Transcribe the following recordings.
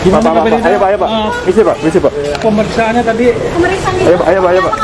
Gimana Pak, kabarnya? ayo Pak. Misi Pak. Pemeriksaannya tadi. Ayo Pak.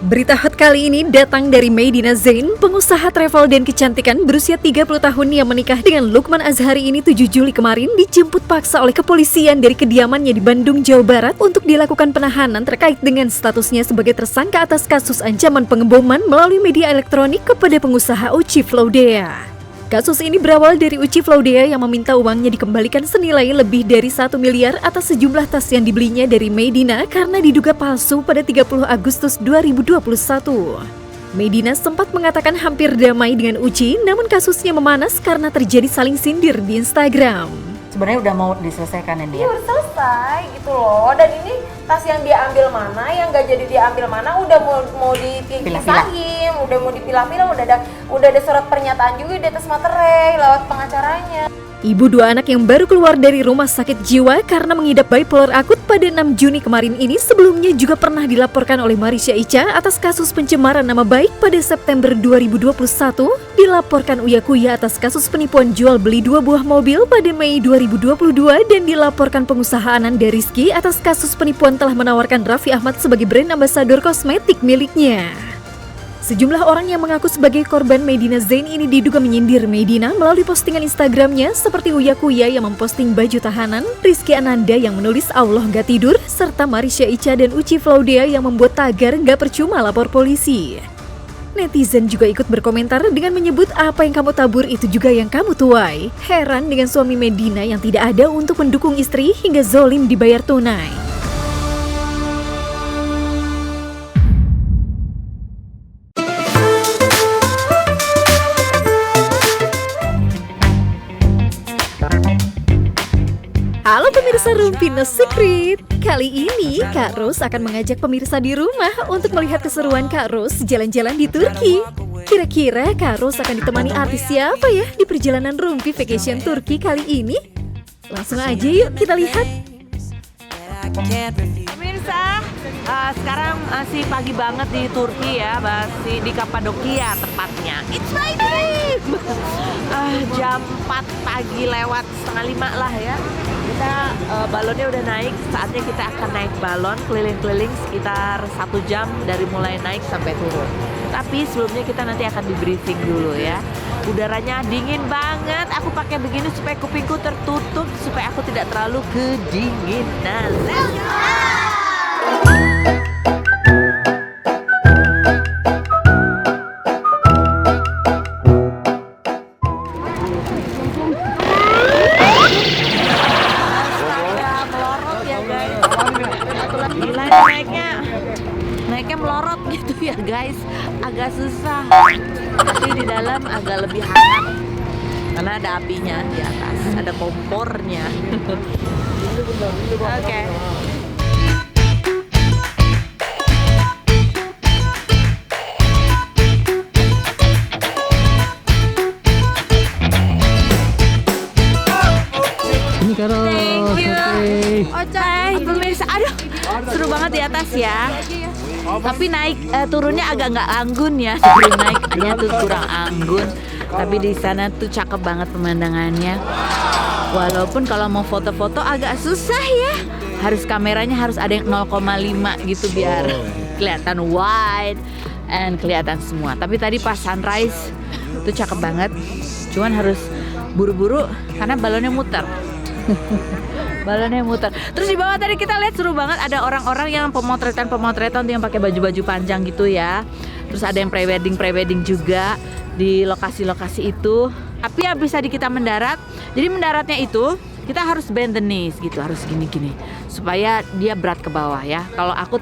Berita hot kali ini datang dari Medina Zain, pengusaha travel dan kecantikan berusia 30 tahun yang menikah dengan Lukman Azhari ini 7 Juli kemarin dijemput paksa oleh kepolisian dari kediamannya di Bandung, Jawa Barat untuk dilakukan penahanan terkait dengan statusnya sebagai tersangka atas kasus ancaman pengeboman melalui media elektronik kepada pengusaha Uci Flaudea. Kasus ini berawal dari Uci Flaudea yang meminta uangnya dikembalikan senilai lebih dari 1 miliar atas sejumlah tas yang dibelinya dari Medina karena diduga palsu pada 30 Agustus 2021. Medina sempat mengatakan hampir damai dengan Uci, namun kasusnya memanas karena terjadi saling sindir di Instagram. Sebenarnya udah mau diselesaikan ini ya? Udah selesai gitu loh. Dan ini tas yang dia ambil mana, yang gak jadi diambil mana, udah mau dipisahin, udah mau dipilah-pilah, udah ada surat pernyataan juga di atas materai lewat pengacaranya. Ibu dua anak yang baru keluar dari rumah sakit jiwa karena mengidap bipolar akut pada 6 Juni kemarin ini sebelumnya juga pernah dilaporkan oleh Marisha Ica atas kasus pencemaran nama baik pada September 2021, dilaporkan Uya Kuya atas kasus penipuan jual beli 2 buah mobil pada Mei 2022 dan dilaporkan pengusaha Ananda Rizky atas kasus penipuan telah menawarkan Raffi Ahmad sebagai brand ambasador kosmetik miliknya. Sejumlah orang yang mengaku sebagai korban Medina Zain ini diduga menyindir Medina melalui postingan Instagramnya seperti Uya Kuya yang memposting baju tahanan, Rizky Ananda yang menulis Allah gak tidur, serta Marisha Ica dan Uci Flaudea yang membuat tagar gak percuma lapor polisi. Netizen juga ikut berkomentar dengan menyebut apa yang kamu tabur itu juga yang kamu tuai. Heran dengan suami Medina yang tidak ada untuk mendukung istri hingga zolim dibayar tunai. Halo pemirsa Rumpi No Secret. Kali ini Kak Ros akan mengajak pemirsa di rumah untuk melihat keseruan Kak Ros jalan-jalan di Turki. Kira-kira Kak Ros akan ditemani artis siapa ya di perjalanan Rumpi Vacation Turki kali ini? Langsung aja yuk kita lihat. Pemirsa, sekarang masih pagi banget di Turki ya, masih di Kapadokia tepatnya. It's my dream! Jam 4 pagi lewat setengah 5 lah ya. Kita balonnya udah naik, saatnya kita akan naik balon keliling-keliling sekitar 1 jam dari mulai naik sampai turun. Tapi sebelumnya kita nanti akan di briefing dulu ya. Udaranya dingin banget, aku pakai begini supaya kupingku tertutup, supaya aku tidak terlalu kedinginan. Naiknya melorot gitu ya guys, agak susah, tapi di dalam agak lebih hangat karena ada apinya di atas, ada kompornya. Oke. Ini Karo. Thank you. Ocai, pemirsa, aduh, seru banget di atas ya. Tapi turunnya agak nggak anggun ya. Sebelum naiknya tuh kurang anggun. Tapi di sana tuh cakep banget pemandangannya. Walaupun kalau mau foto-foto agak susah ya. Kameranya harus ada yang 0,5 gitu biar kelihatan wide and kelihatan semua. Tapi tadi pas sunrise tuh cakep banget. Cuman harus buru-buru karena balonnya muter. Balonnya muter. Terus di bawah tadi kita lihat seru banget, ada orang-orang yang pemotretan tuh yang pakai baju-baju panjang gitu ya. Terus ada yang pre-wedding juga di lokasi-lokasi itu. Tapi yang bisa kita mendarat. Jadi mendaratnya itu kita harus bend the knees gitu, harus gini-gini supaya dia berat ke bawah ya. Kalau aku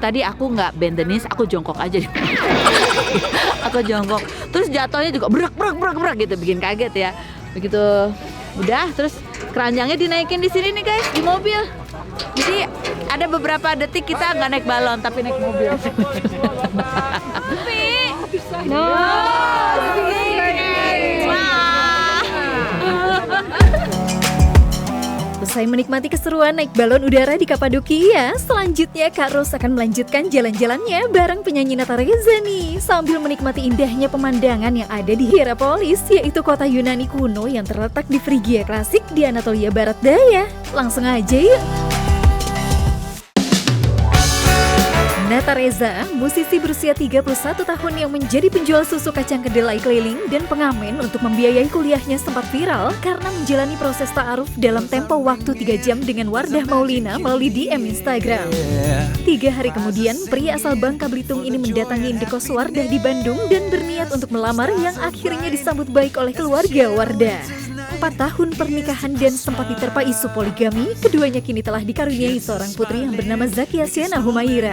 nggak bend the knees, aku jongkok aja. Aku jongkok. Terus jatuhnya juga berak gitu, bikin kaget ya. Begitu udah, terus keranjangnya dinaikin di sini nih guys, di mobil. Jadi ada beberapa detik kita nggak naik balon tapi naik mobil. Usai menikmati keseruan naik balon udara di Kapadokia, selanjutnya Kak Ros akan melanjutkan jalan-jalannya bareng penyanyi Nata Reza nih, sambil menikmati indahnya pemandangan yang ada di Hierapolis, yaitu kota Yunani kuno yang terletak di Frigia klasik di Anatolia Barat Daya. Langsung aja yuk! Nata Reza, musisi berusia 31 tahun yang menjadi penjual susu kacang kedelai keliling dan pengamen untuk membiayai kuliahnya sempat viral karena menjalani proses ta'aruf dalam tempo waktu 3 jam dengan Wardah Maulina melalui DM Instagram. 3 hari kemudian, pria asal Bangka Belitung ini mendatangi indekos Wardah di Bandung dan berniat untuk melamar yang akhirnya disambut baik oleh keluarga Wardah. 4 tahun pernikahan dan sempat diterpa isu poligami, keduanya kini telah dikaruniai seorang putri yang bernama Zakia Siana Humaira.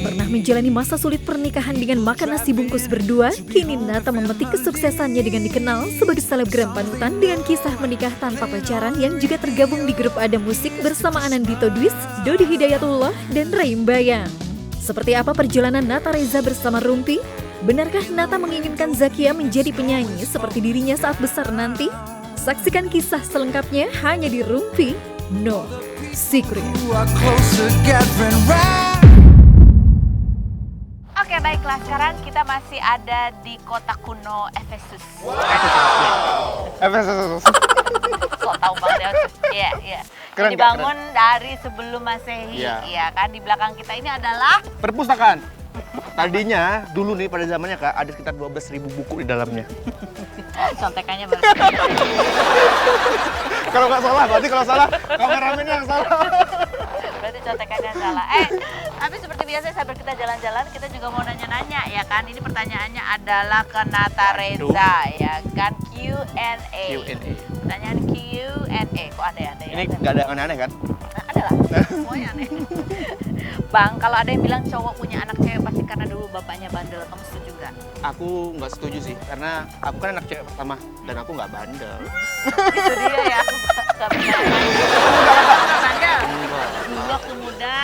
Pernah menjalani masa sulit pernikahan dengan makan nasi bungkus berdua, kini Nata memetik kesuksesannya dengan dikenal sebagai selebgram panutan dengan kisah menikah tanpa pacaran yang juga tergabung di grup Ada Musik bersama Anandito Dwis, Dodi Hidayatullah, dan Raim Bayang. Seperti apa perjalanan Nata Reza bersama Rumpi? Benarkah Nata menginginkan Zakia menjadi penyanyi seperti dirinya saat besar nanti? Saksikan kisah selengkapnya hanya di Rumpi No Secret. Oke, baiklah, sekarang kita masih ada di kota kuno Efesus. Efesus. So tau banget ya. Iya, iya. Keren, Dibangun dari sebelum Masehi, Iya. ya kan? Di belakang kita ini adalah Perpustakaan. Tadinya dulu nih pada zamannya Kak ada sekitar 12.000 buku di dalamnya. contekannya baru. Kalau nggak salah, berarti kalau salah kameramennya yang salah. Berarti contekannya salah. Tapi seperti biasa sambil kita jalan-jalan, kita juga mau nanya-nanya ya kan. Ini pertanyaannya adalah ke Nata Reza ya kan, Q&A. Pertanyaan Q&A. Kok ada ya? Ini nggak ada yang aneh-aneh kan? Ada lah, semuanya aneh. Bang, kalau ada yang bilang cowok punya anak cewek pasti karena dulu bapaknya bandel, kamu setuju nggak? Aku nggak setuju sih, karena aku kan anak cewek pertama dan aku nggak bandel. Itu dia ya, aku nggak pernah bandel. Dulu waktu muda.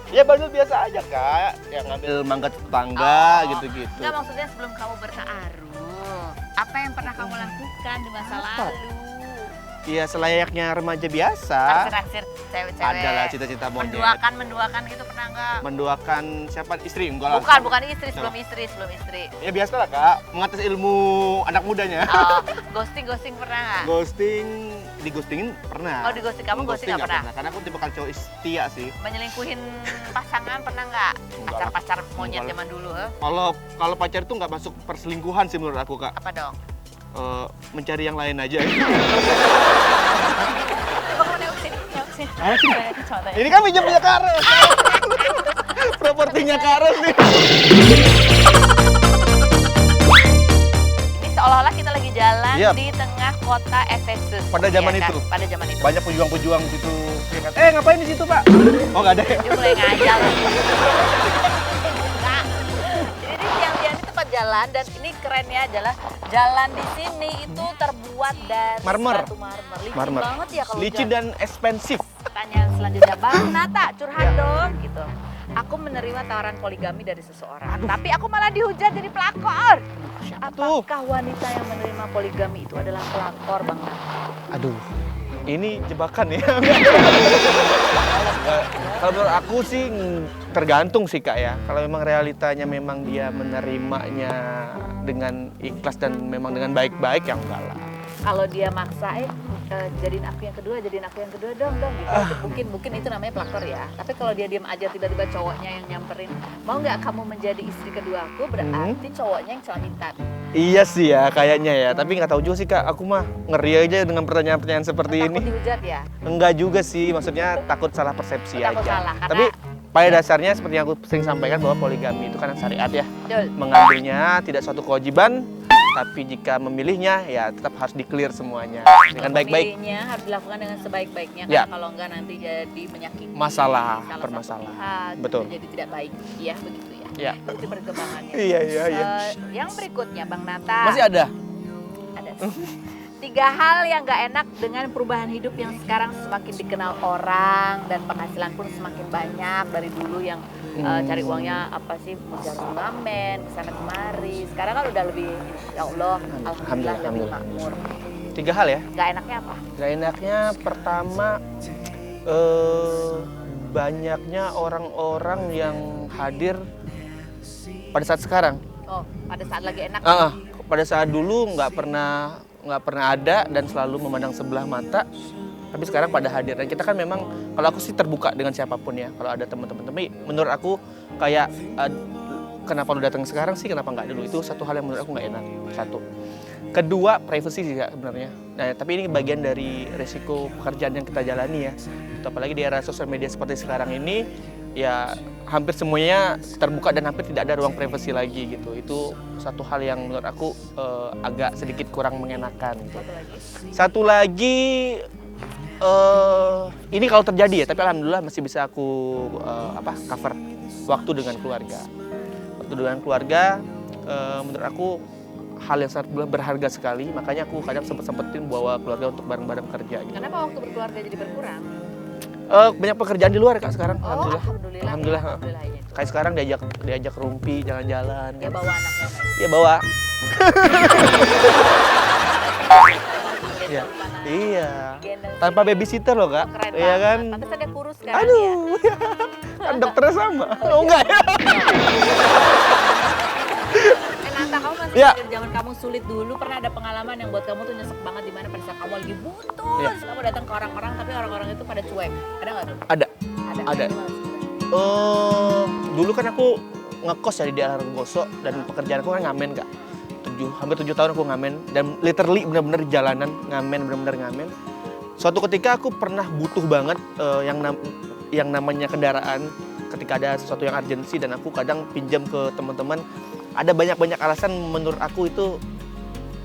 Ya bandel biasa aja Kak, yang ngambil mangga tetangga gitu-gitu. Enggak, maksudnya sebelum kamu bertaaruf, apa yang pernah kamu lakukan di masa lalu? Iya selayaknya remaja biasa. Naksir cewek-cewek. Adalah cita-cita monyet. Menduakan gitu pernah nggak? Menduakan siapa? Istri? Enggak lah. Bukan istri, sebelum istri. Ya biasa lah Kak, mengatas ilmu anak mudanya. Oh, ghosting pernah nggak? Digostingin pernah. Oh, digosting. Kamu ghosting nggak pernah? Karena aku tipe cowok setia sih. Menyelingkuhin pasangan pernah nggak? Pacar-pacar monyet Enggak lah. zaman dulu, Kalau pacar itu nggak masuk perselingkuhan sih menurut aku Kak. Apa dong? Mencari yang lain aja. Ini kan pinjamnya Kares. Propertinya Kares nih. Ini seolah-olah kita lagi jalan Yap. di tengah kota Efesus. Pada zaman ya kan? itu. Pada zaman itu. Banyak pejuang-pejuang di situ. Ya kan? Ngapain di situ Pak? Oh nggak ada ya? Dia mulai ngajal. Nah, jadi tiang-tiang ini tempat jalan dan ini kerennya adalah jalan di sini itu terbuat dari Marmer. batu marmer. Licin banget ya kalau Licin jalan. dan ekspensif. Pertanyaan selanjutnya, Bang Nata, curhat dong gitu. Aku menerima tawaran poligami dari seseorang, tapi aku malah dihujat jadi pelakor. Apakah wanita yang menerima poligami itu adalah pelakor, Bang Nata? Aduh, ini jebakan ya. Kalau menurut aku sih tergantung sih Kak ya. Kalau memang realitanya memang dia menerimanya dengan ikhlas dan memang dengan baik-baik ya enggak lah. Kalau dia maksa, jadiin aku yang kedua dong gitu. Mungkin itu namanya pelakor ya. Tapi kalau dia diam aja tiba-tiba cowoknya yang nyamperin, mau nggak kamu menjadi istri kedua aku, berarti cowoknya yang celamitan. Iya sih ya kayaknya ya. Tapi nggak tahu juga sih Kak. Aku mah ngeri aja dengan pertanyaan-pertanyaan seperti ini. Takut dihujat ya? Enggak juga sih, maksudnya takut salah persepsi Takut aja. salah, karena- Tapi pada dasarnya seperti yang aku sering sampaikan bahwa poligami itu kan syariat ya. Betul. Mengambilnya tidak suatu kewajiban, tapi jika memilihnya ya tetap harus di-clear semuanya dengan baik-baik. Memilihnya harus dilakukan dengan sebaik-baiknya, Ya. karena kalau enggak nanti jadi menyakiti Masalah, salah satu permasalahan. pihak, Betul. jadi tidak baik, ya begitu ya. Ya. Itu perkembangannya. Iya. Yang berikutnya, Bang Nata. Masih ada? Ada. 3 hal yang nggak enak dengan perubahan hidup yang sekarang semakin dikenal orang dan penghasilan pun semakin banyak dari dulu yang cari uangnya apa sih jalan ngamen kesana kemari. Sekarang kan udah lebih, ya Allah, alhamdulillah lebih makmur. 3 hal ya. Nggak enaknya apa? Gak enaknya pertama banyaknya orang-orang yang hadir pada saat sekarang. Oh, pada saat lagi enak. Pada saat dulu nggak pernah ada dan selalu memandang sebelah mata. Tapi sekarang pada hadir, dan kita kan memang, kalau aku sih terbuka dengan siapapun ya. Kalau ada teman-teman, tapi menurut aku kayak kenapa lu datang sekarang sih, kenapa nggak dulu? Itu satu hal yang menurut aku nggak enak. Satu. Kedua, privacy sih sebenarnya. Nah, tapi ini bagian dari resiko pekerjaan yang kita jalani ya. Apalagi di era sosial media seperti sekarang ini, ya hampir semuanya terbuka dan hampir tidak ada ruang privasi lagi gitu. Itu satu hal yang menurut aku agak sedikit kurang mengenakan. Gitu. Satu lagi, ini kalau terjadi ya, tapi alhamdulillah masih bisa aku cover waktu dengan keluarga. Waktu dengan keluarga menurut aku hal yang sangat berharga sekali, makanya aku kadang sempetin bawa keluarga untuk bareng-bareng kerja. Gitu. Kenapa waktu berkeluarga jadi berkurang? Banyak pekerjaan di luar Kak sekarang. Oh, Alhamdulillah. Alhamdulillah ya. Kayak sekarang diajak rumpi, jalan-jalan. Ya bawa anaknya. Iya bawa. Iya. Iya. Tanpa babysitter loh Kak. Keren Iya kan? Pantesan dia kurus sekarang. Aduh. Kan dokternya sama. Oh enggak ya? Nata, kamu masih Ya. ingat zaman kamu sulit dulu, pernah ada pengalaman yang buat kamu tuh nyesek banget di mana pada saat kamu lagi butuh, Ya. kamu datang ke orang-orang tapi orang-orang itu pada cuek. Ada nggak tuh? Ada. Ada. Ada. Dulu kan aku ngekos ya di daerah Renggoso, dan pekerjaan aku kan ngamen Kak. Hampir 7 tahun aku ngamen, dan literally benar-benar di jalanan benar-benar ngamen. Suatu ketika aku pernah butuh banget yang namanya kendaraan ketika ada sesuatu yang urgensi, dan aku kadang pinjam ke teman-teman. Ada banyak alasan menurut aku itu,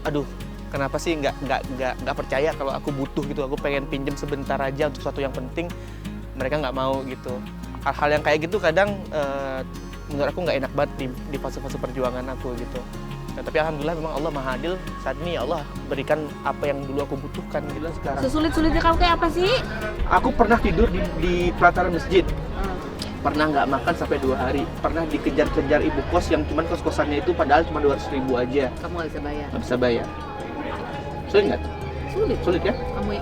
aduh, kenapa sih nggak percaya kalau aku butuh gitu. Aku pengen pinjam sebentar aja untuk sesuatu yang penting, mereka nggak mau gitu. Hal-hal yang kayak gitu kadang menurut aku nggak enak banget di fase-fase perjuangan aku gitu. Nah, tapi alhamdulillah memang Allah Maha Adil, saat ini ya Allah berikan apa yang dulu aku butuhkan gitu sekarang. Sesulit-sulitnya kamu kayak apa sih? Aku pernah tidur di pelataran masjid. Pernah nggak makan sampai 2 hari. Pernah dikejar-kejar ibu kos yang cuman kos-kosannya itu padahal cuma 200.000 aja. Kamu nggak bisa bayar. Nggak bisa bayar. Sulit nggak? Sulit ya?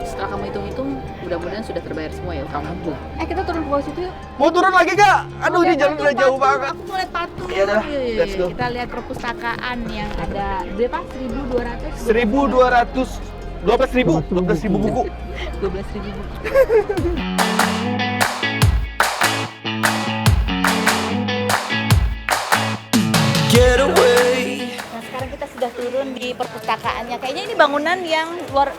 Setelah kamu hitung-hitung, mudah-mudahan sudah terbayar semua ya. Alhamdulillah. Kita turun ke bawah situ yuk. Mau turun lagi Kak? Aduh, ini jalan udah jauh banget. Aku mau lihat patung. Iya dah, let's go. Kita lihat perpustakaan yang ada berapa? 1.200? 12.000 buku. 12.000 buku. Nah, sekarang kita sudah turun di perpustakaannya. Kayaknya ini bangunan yang luar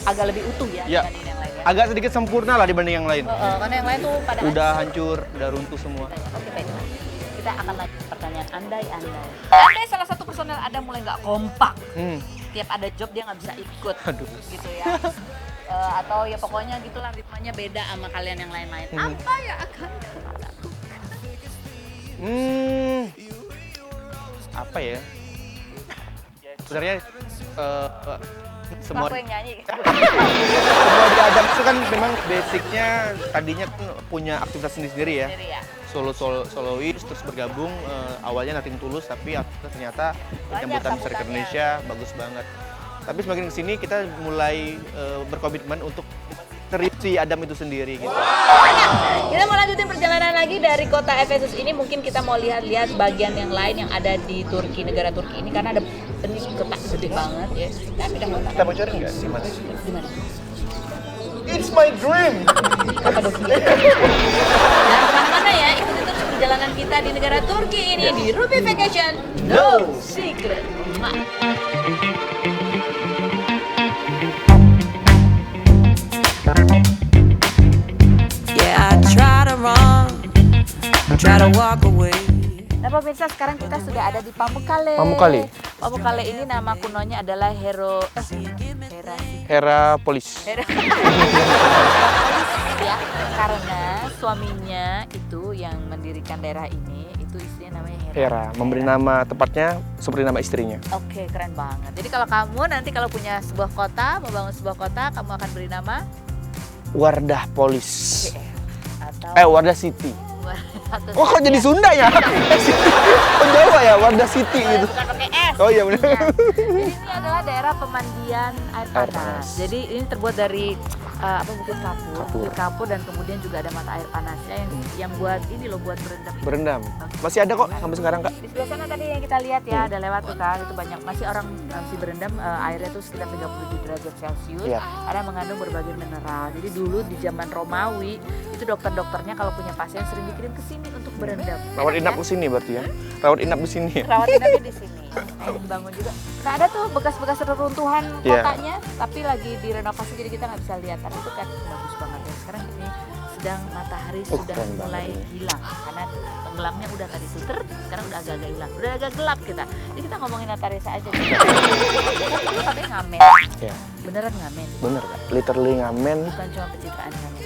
agak lebih utuh ya Iya. dibanding yang lain. Ya? Agak sedikit sempurna lah dibanding yang lain. Karena yang lain tuh pada Udah hancur, udah runtuh semua. Oke, baik. Kita akan lanjut pertanyaan andai salah satu personel Adam mulai nggak kompak. Tiap ada job dia nggak bisa ikut. Aduh. Gitu ya. Atau ya pokoknya gitulah, ritmenya beda sama kalian yang lain-lain. Apa yang akan kamu lakukan? Apa ya? Sebenarnya semua Aku yang nyanyi. semua di Adam itu kan memang basicnya tadinya kan punya aktivitas sendiri ya. Sendiri ya. Solois terus bergabung awalnya Nothing Tulus, tapi ternyata penyambutan besar ke Indonesia bagus banget. Tapi semakin kesini kita mulai berkomitmen untuk si Adam itu sendiri gitu. Kita mau lanjutin perjalanan lagi dari kota Efesus ini. Mungkin kita mau lihat-lihat bagian yang lain yang ada di Turki, negara Turki ini, karena ada ini kota gede banget ya. Kita mau cari nggak sih Mas? Di mana? It's my dream. Kapadokia. Dan kemana-mana ya, ikuti terus perjalanan kita di negara Turki ini di Ruby Vacation No Secret. Yeah, I try to run, try to walk away. Nah pemirsa, sekarang kita sudah ada di Pamukkale. Pamukkale ini nama kunonya adalah Hierapolis. Ya, karena suaminya itu yang mendirikan daerah ini, itu istrinya namanya Hera, memberi nama tepatnya seperti nama istrinya. Oke, keren banget. Jadi kalau kamu nanti kalau punya sebuah kota, membangun sebuah kota, kamu akan beri nama Wardah Polis. atau Wardah City. Oh, kok jadi Sunda ya? Oh, Jawa ya, Wardah City gitu. Bukan pakai S. Oh iya benar. Jadi ini adalah daerah pemandian air Air panas. panas. Jadi ini terbuat dari bukit kapur dan kemudian juga ada mata air panasnya yang buat ini loh, buat berendam. Berendam. Masih ada kok sampai sekarang, Kak. Di sebelah sana tadi yang kita lihat ya, ada lewat tuh kan, itu banyak masih orang masih berendam, airnya tuh sekitar 37 derajat Celcius. Iya. Karena mengandung berbagai mineral. Jadi dulu di zaman Romawi itu dokter-dokternya kalau punya pasien sering dikirim ke sini untuk berendam. Rawat inap di sini berarti ya. Rawat inap di sini. Rawat inapnya di sini. Nah, dibangun juga. Nah, ada tuh bekas-bekas reruntuhan Iya. kotanya, tapi lagi direnovasi jadi kita nggak bisa lihat. Tapi itu kan bagus banget ya. Sekarang ini sedang matahari sudah keren banget mulai ini. hilang karena tenggelamnya udah tadi suter, sekarang udah agak-agak hilang. Udah agak gelap kita. Jadi kita ngomongin Nataresa aja. Kan dulu katanya ngamen. Iya. Beneran ngamen. Bener, Kak. Literally ngamen Bukan cuma pencitraan ngamen.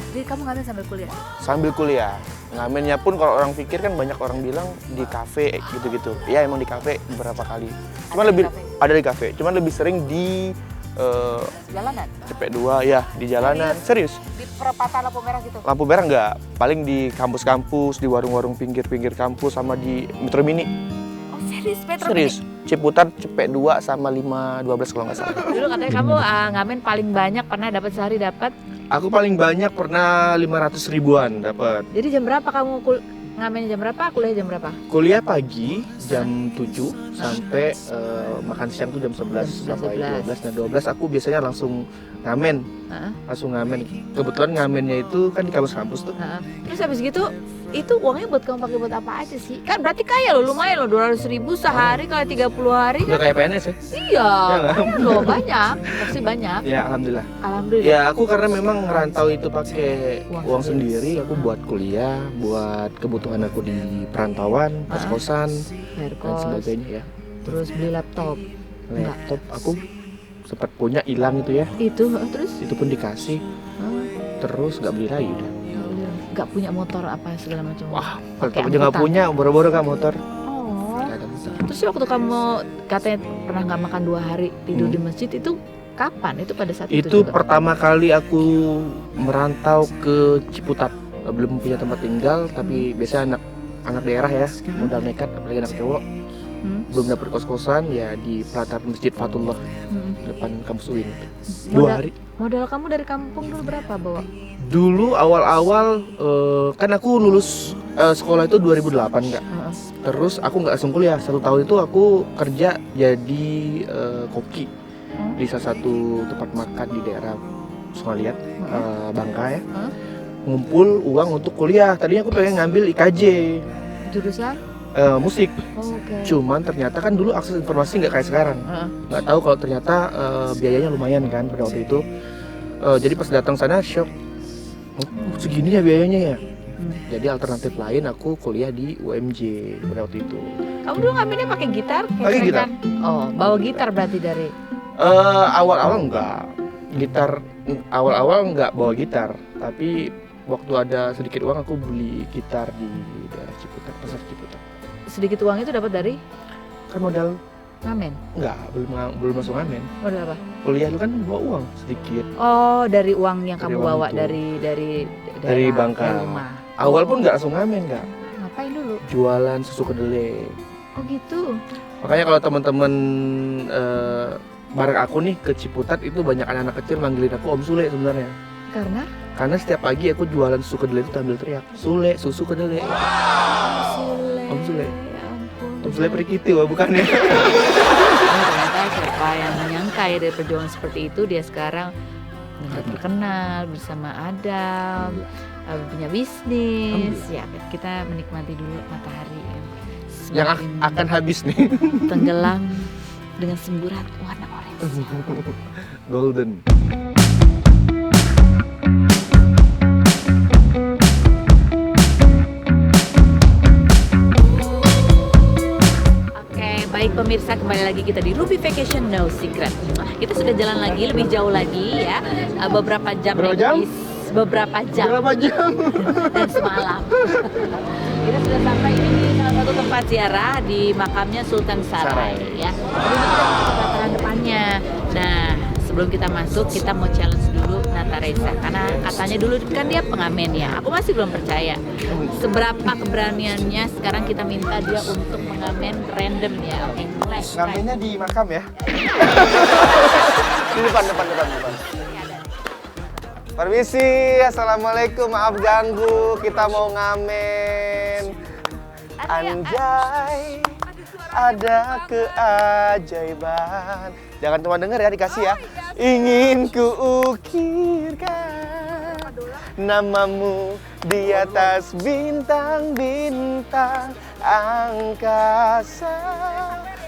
Jadi kamu ngamen sambil kuliah? sambil kuliah. Ngamennya pun kalau orang pikir kan banyak orang bilang di kafe gitu-gitu. Iya, emang di kafe beberapa kali. Cuman Ada di lebih kafe? ada di kafe. Cuman lebih sering di Jalanan? CP2 ya, di jalanan. Serius. Di perempatan lampu merah gitu? Lampu merah enggak, paling di kampus-kampus, di warung-warung pinggir-pinggir kampus sama di Metro Mini. Oh serius? Metro Serius. Ciputat CP2 sama 512 kalau nggak salah. Dulu katanya kamu ngamen paling banyak pernah dapat sehari dapat. Aku paling banyak pernah 500 ribuan dapat. Jadi jam berapa kamu ngamen, jam berapa? Kuliah jam berapa? Kuliah pagi jam 7 sampai makan siang tuh jam 11 sampai 12. Nah 12 aku biasanya langsung ngamen. Heeh. Langsung ngamen. Kebetulan ngamennya itu kan di kampus-kampus tuh. Heeh. Terus habis gitu itu uangnya buat kamu pakai buat apa aja sih? Kan berarti kaya loh, lumayan loh, 200.000 sehari kali 30 hari Udah kan? kayak PNS ya? Iya, nggak? lumayan loh, banyak, pasti banyak. Ya alhamdulillah. Alhamdulillah. Ya aku karena memang ngerantau itu pakai Uang uang sendiri, aku buat kuliah, buat kebutuhan aku di perantauan, kos-kosan Bayar dan kos, sebagainya ya. terus beli laptop. Enggak. Laptop aku sempat punya hilang itu ya, Itu terus itu pun dikasih, terus nggak beli lagi udah. nggak punya motor apa segala macam. Wah, Pakai laptop aja nggak angkutan. punya, boro-boro kan motor. Oh. Nggak ada motor. Terus waktu kamu katanya pernah nggak makan 2 hari tidur di masjid itu kapan? Itu pada saat itu Itu juga? pertama kali aku merantau ke Ciputat. Belum punya tempat tinggal, tapi biasa anak daerah ya, modal nekat, apalagi anak cowok. Belum dapet kos-kosan ya di pelataran Masjid Fatullah depan kampus UIN. 2 hari. Modal kamu dari kampung dulu berapa bawa? Dulu awal-awal kan aku lulus sekolah itu 2008 Kak. Terus aku nggak langsung kuliah, 1 tahun itu aku kerja jadi koki di salah satu tempat makan di daerah Sungaliat, Bangka ya. Ngumpul uang untuk kuliah. Tadinya aku pengen ngambil IKJ Jurusan? musik. Oh, oke. Cuman ternyata kan dulu akses informasi nggak kayak sekarang. Nggak tahu kalau ternyata biayanya lumayan kan pada waktu itu. Jadi pas datang sana shock. Oh, segini ya biayanya ya. Jadi alternatif lain aku kuliah di UMJ pada waktu itu. Kamu dulu ngambilnya pakai gitar? Pakai gitar. Oh, bawa gitar berarti dari. Awal-awal enggak. Gitar awal-awal enggak bawa gitar, tapi waktu ada sedikit uang aku beli gitar di daerah Ciputat, pasar Ciputat. Sedikit uang itu dapat dari Kan modal ngamen. enggak, belum masuk ngamen. Modal apa? Kuliah lu kan bawa uang sedikit. Oh, dari uang yang Dari kamu uang bawa itu. dari Dari daerah, Bangka. dari rumah. Awal pun enggak langsung ngamen, enggak. Ngapain dulu? Jualan susu kedelai. Oh gitu. Makanya kalau teman-teman bareng aku nih ke Ciputat itu banyak anak-anak kecil manggilin aku Om Sule sebenarnya. Karena setiap pagi aku jualan susu kedelai itu sambil teriak, Sule, susu kedelai. Om Sule. Ya ampun. Om Sule Perikiti, wah bukan ya? Ternyata siapa yang menyangka ya dari perjuangan seperti itu dia sekarang menjadi terkenal bersama Adam, punya bisnis. Ya, kita menikmati dulu matahari Yang semakin akan habis nih. tenggelam dengan semburat warna orange. Golden. Oke, baik pemirsa, kembali lagi kita di Ruby Vacation No Secret. Nah, kita sudah jalan lagi, lebih jauh lagi ya, beberapa jam Berapa lagi. jam? Beberapa jam Berapa jam? dan semalam. Kita sudah sampai ini di salah satu tempat ziarah di makamnya Sultan Sarai ya. Jadi kita masuk ke pelataran depannya. Nah, sebelum kita masuk kita mau challenge dulu guru Nata Reza karena katanya dulu kan dia pengamen ya. Aku masih belum percaya seberapa keberaniannya. Sekarang kita minta dia untuk mengamen random ya. Oke, mulai. Ngamennya di makam ya? Di depan. Permisi, assalamualaikum, maaf ganggu, kita mau ngamen. Anjay, ada keajaiban. Jangan cuma denger ya, dikasih ya. Ingin kuukirkan namamu di atas bintang-bintang angkasa.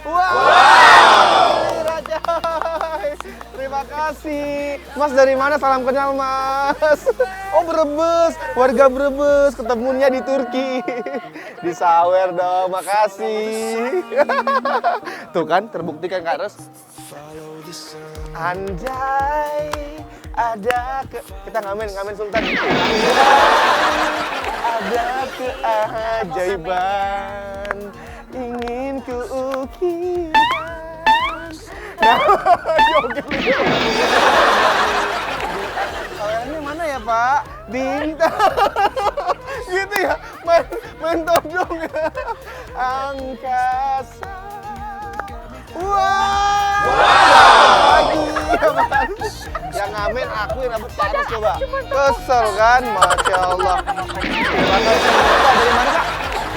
Wow! Rajai, terima kasih. Mas dari mana? Salam kenal Mas. Oh Brebes, warga Brebes. Ketemunya di Turki. Di Sawer dong, makasih. Tuh kan, terbukti kan Kak Ros? Anjay, ada kita ngamen Sultan. Ada keajaiban ingin kuukirkan. Nah, Sawernya mana ya Pak? Bintang. Gitu ya, main todong ya. Angkasa. Wow. Yang ngamen aku yang dapat panas coba. Kesel kan, masya Allah. Dari mana Kak?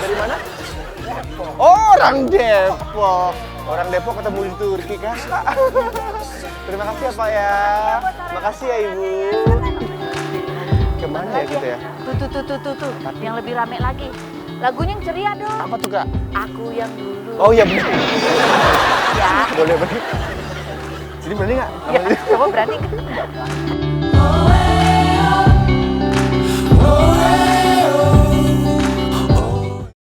Dari mana? Oh, orang Depok. Orang Depok ketemu di Turki kan? Terima kasih ya Pak ya. Makasih ya Ibu. Kemana ya gitu ya? Tuh. Yang lebih rame lagi. Lagunya yang ceria dong. Apa tuh Kak? Aku yang dulu. Oh iya bener. Ya. Boleh. Jadi berani nggak? Ya, coba berani.